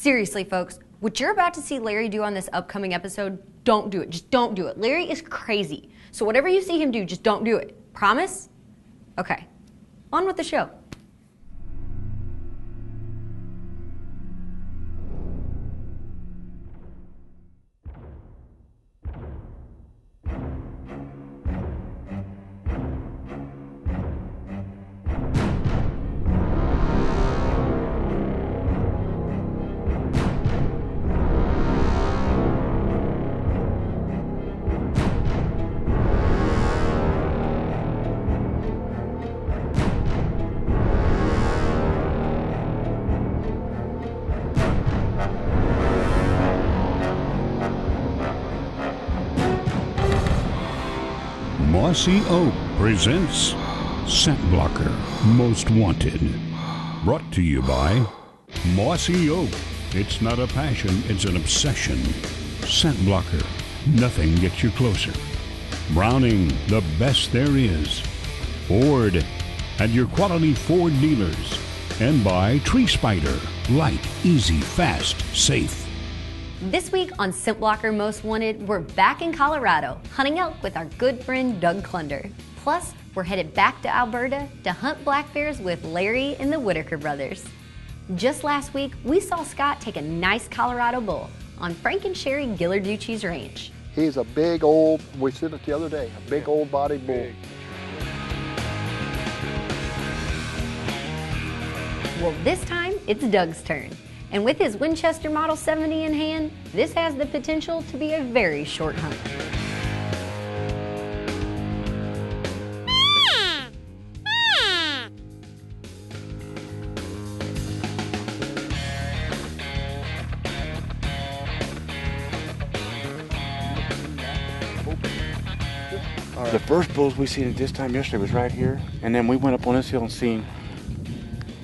Seriously, folks, what you're about to see Larry do on this upcoming episode, don't do it. Just don't do it. Larry is crazy. So whatever you see him do, just don't do it. Promise? Okay, on with the show. Mossy Oak presents ScentBlocker Most Wanted. Brought to you by Mossy Oak. It's not a passion, it's an obsession. ScentBlocker, nothing gets you closer. Browning, the best there is. Ford, and your quality Ford dealers. And by Tree Spider, light, easy, fast, safe. This week on ScentBlocker Most Wanted, we're back in Colorado, hunting elk with our good friend Doug Klunder. Plus, we're headed back to Alberta to hunt black bears with Larry and the Whitaker brothers. Just last week, we saw Scott take a nice Colorado bull on Frank and Sherry Gillarducci's ranch. He's a big old, we said it the other day, a big old bodied bull. Well, this time, it's Doug's turn. And with his Winchester Model 70 in hand, this has the potential to be a very short hunt. The first bulls we seen at this time yesterday was right here, and then we went up on this hill and seen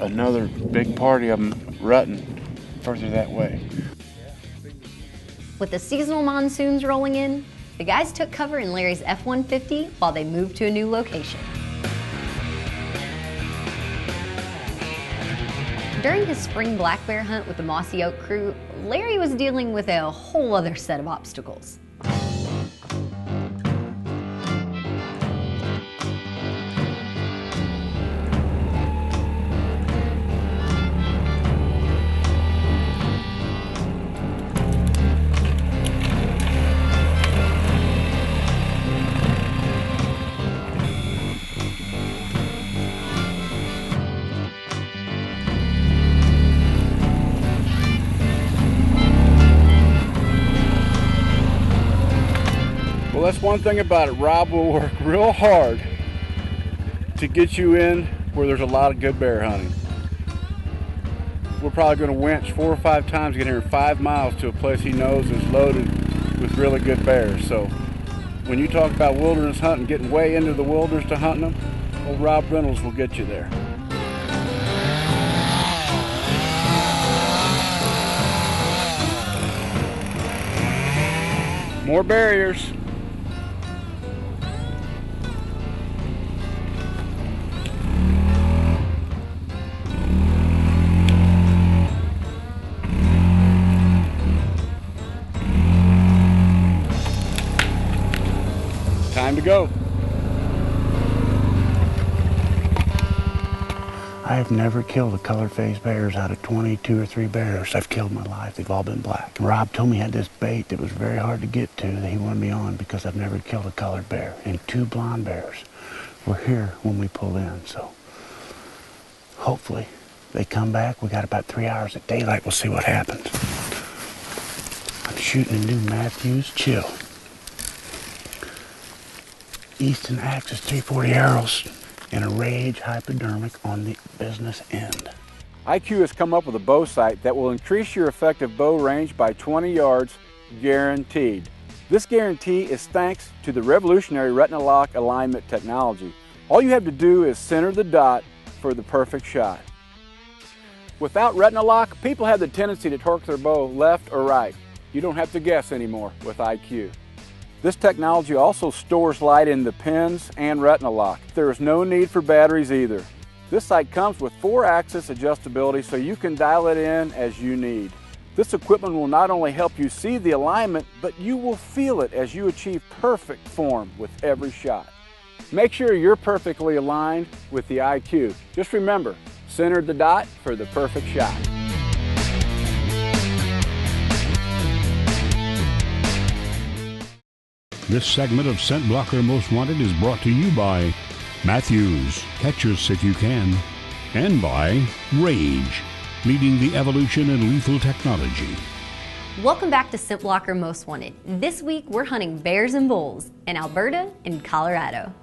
another big party of them rutting further that way. With the seasonal monsoons rolling in, the guys took cover in Larry's F-150 while they moved to a new location. During his spring black bear hunt with the Mossy Oak crew, Larry was dealing with a whole other set of obstacles. Well, that's one thing about it. Rob will work real hard to get you in where there's a lot of good bear hunting. We're probably going to winch 4 or 5 times to get here in 5 miles to a place he knows is loaded with really good bears. So when you talk about wilderness hunting, getting way into the wilderness to hunting them, old Rob Reynolds will get you there. More barriers. Time to go. I have never killed a colored-faced bears out of 22 or 3 bears I've killed in my life. They've all been black. And Rob told me he had this bait that was very hard to get to that he wanted me on because I've never killed a colored bear. And 2 blonde bears were here when we pulled in. So hopefully they come back. We got about 3 hours at daylight. We'll see what happens. I'm shooting a new Matthews Chill. Easton Axis 340 arrows and a Rage hypodermic on the business end. IQ has come up with a bow sight that will increase your effective bow range by 20 yards, guaranteed. This guarantee is thanks to the revolutionary retina lock alignment technology. All you have to do is center the dot for the perfect shot. Without retina lock, people have the tendency to torque their bow left or right. You don't have to guess anymore with IQ. This technology also stores light in the pins and retina lock. There is no need for batteries either. This sight comes with 4-axis adjustability so you can dial it in as you need. This equipment will not only help you see the alignment, but you will feel it as you achieve perfect form with every shot. Make sure you're perfectly aligned with the IQ. Just remember, center the dot for the perfect shot. This segment of ScentBlocker Most Wanted is brought to you by Matthews, catch us if you can, and by Rage, leading the evolution in lethal technology. Welcome back to ScentBlocker Most Wanted. This week we're hunting bears and bulls in Alberta and Colorado.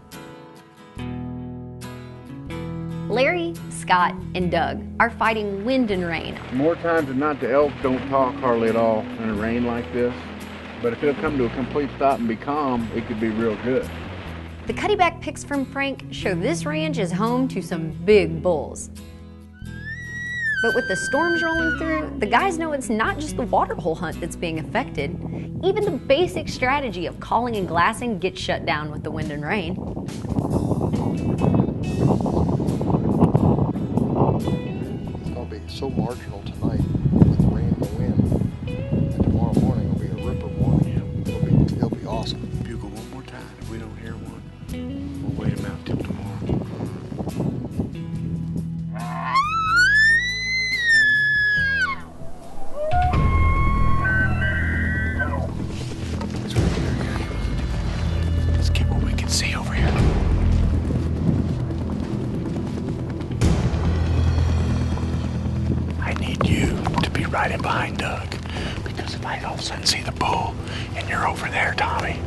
Larry, Scott, and Doug are fighting wind and rain. More times than not, the elk don't talk hardly at all in a rain like this. But if it'll come to a complete stop and be calm, it could be real good. The cutty-back pics from Frank show this ranch is home to some big bulls. But with the storms rolling through, the guys know it's not just the waterhole hunt that's being affected. Even the basic strategy of calling and glassing gets shut down with the wind and rain. It's going to be so marginal tonight with the rain and the wind. And tomorrow morning will be a ripper morning. It'll be awesome. Bugle one more time. If we don't hear one, we'll wait him out till tomorrow. Let's get what we can see over here. I need you to be right in behind Doug. Because if I all of a sudden see the bull and you're over there, Tommy,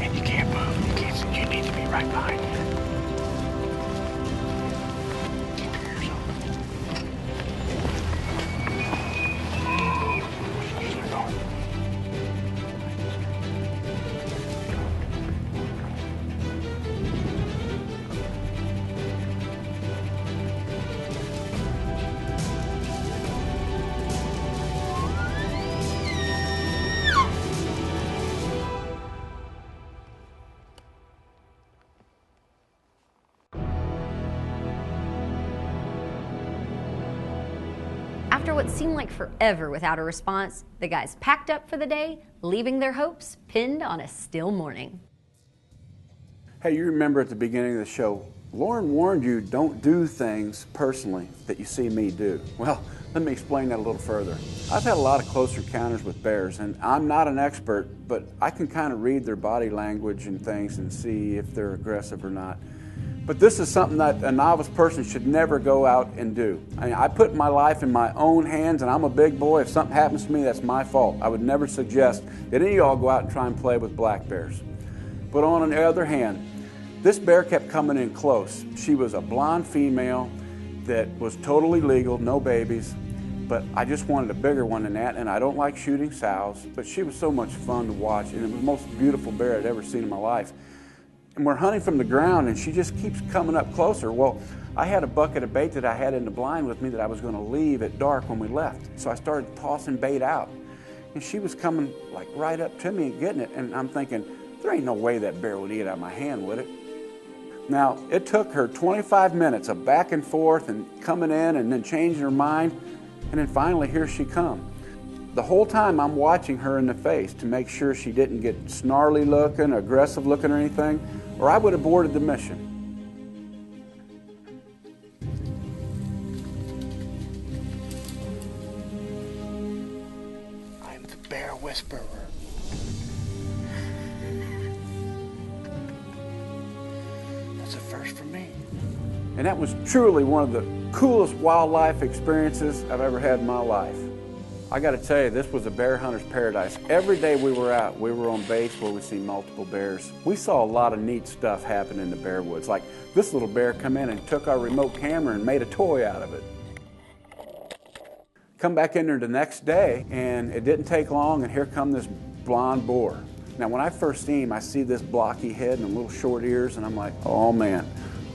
and you can't move, you need to be right behind me. Keep your ears open. Keep it going. After what seemed like forever without a response, the guys packed up for the day, leaving their hopes pinned on a still morning. Hey, you remember at the beginning of the show, Lauren warned you don't do things personally that you see me do. Well, let me explain that a little further. I've had a lot of close encounters with bears, and I'm not an expert, but I can kind of read their body language and things and see if they're aggressive or not. But this is something that a novice person should never go out and do. I put my life in my own hands, and I'm a big boy. If something happens to me, that's my fault. I would never suggest that any of y'all go out and try and play with black bears. But on the other hand, this bear kept coming in close. She was a blonde female that was totally legal, no babies, but I just wanted a bigger one than that, and I don't like shooting sows, but she was so much fun to watch, and it was the most beautiful bear I'd ever seen in my life. And we're hunting from the ground, and she just keeps coming up closer. Well, I had a bucket of bait that I had in the blind with me that I was going to leave at dark when we left. So I started tossing bait out, and she was coming like right up to me and getting it. And I'm thinking, there ain't no way that bear would eat it out of my hand, would it? Now, it took her 25 minutes of back and forth and coming in and then changing her mind, and then finally here she come. The whole time I'm watching her in the face to make sure she didn't get snarly looking, aggressive looking or anything, or I would have aborted the mission. I'm the bear whisperer. That's a first for me. And that was truly one of the coolest wildlife experiences I've ever had in my life. I got to tell you, this was a bear hunter's paradise. Every day we were out, we were on base where we see multiple bears. We saw a lot of neat stuff happen in the bear woods. Like this little bear come in and took our remote camera and made a toy out of it. Come back in there the next day, and it didn't take long, and here come this blonde boar. Now, when I first see him, I see this blocky head and little short ears, and I'm like, oh man,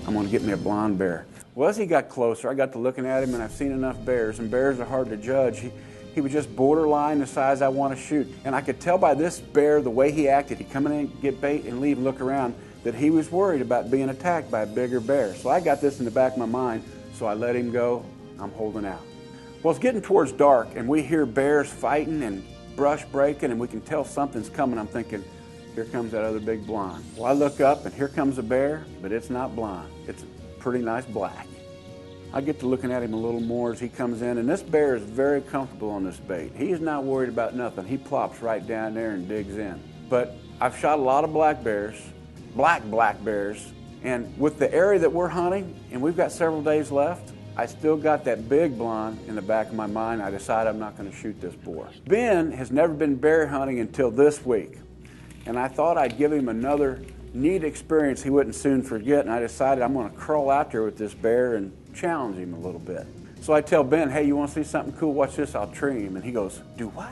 I'm gonna get me a blonde bear. Well, as he got closer, I got to looking at him, and I've seen enough bears, and bears are hard to judge. He was just borderline the size I want to shoot. And I could tell by this bear, the way he acted, he'd come in, get bait, and leave and look around, that he was worried about being attacked by a bigger bear. So I got this in the back of my mind, so I let him go. I'm holding out. Well, it's getting towards dark, and we hear bears fighting and brush breaking, and we can tell something's coming. I'm thinking, here comes that other big blonde. Well, I look up, and here comes a bear, but it's not blonde. It's pretty nice black. I get to looking at him a little more as he comes in, and this bear is very comfortable on this bait. He's not worried about nothing. He plops right down there and digs in. But I've shot a lot of black bears, black bears, and with the area that we're hunting, and we've got several days left, I still got that big blonde in the back of my mind. I decided I'm not going to shoot this boar. Ben has never been bear hunting until this week, and I thought I'd give him another neat experience he wouldn't soon forget, and I decided I'm going to crawl out there with this bear and challenge him a little bit. So I tell Ben, hey, you want to see something cool? Watch this, I'll tree him. And he goes, do what?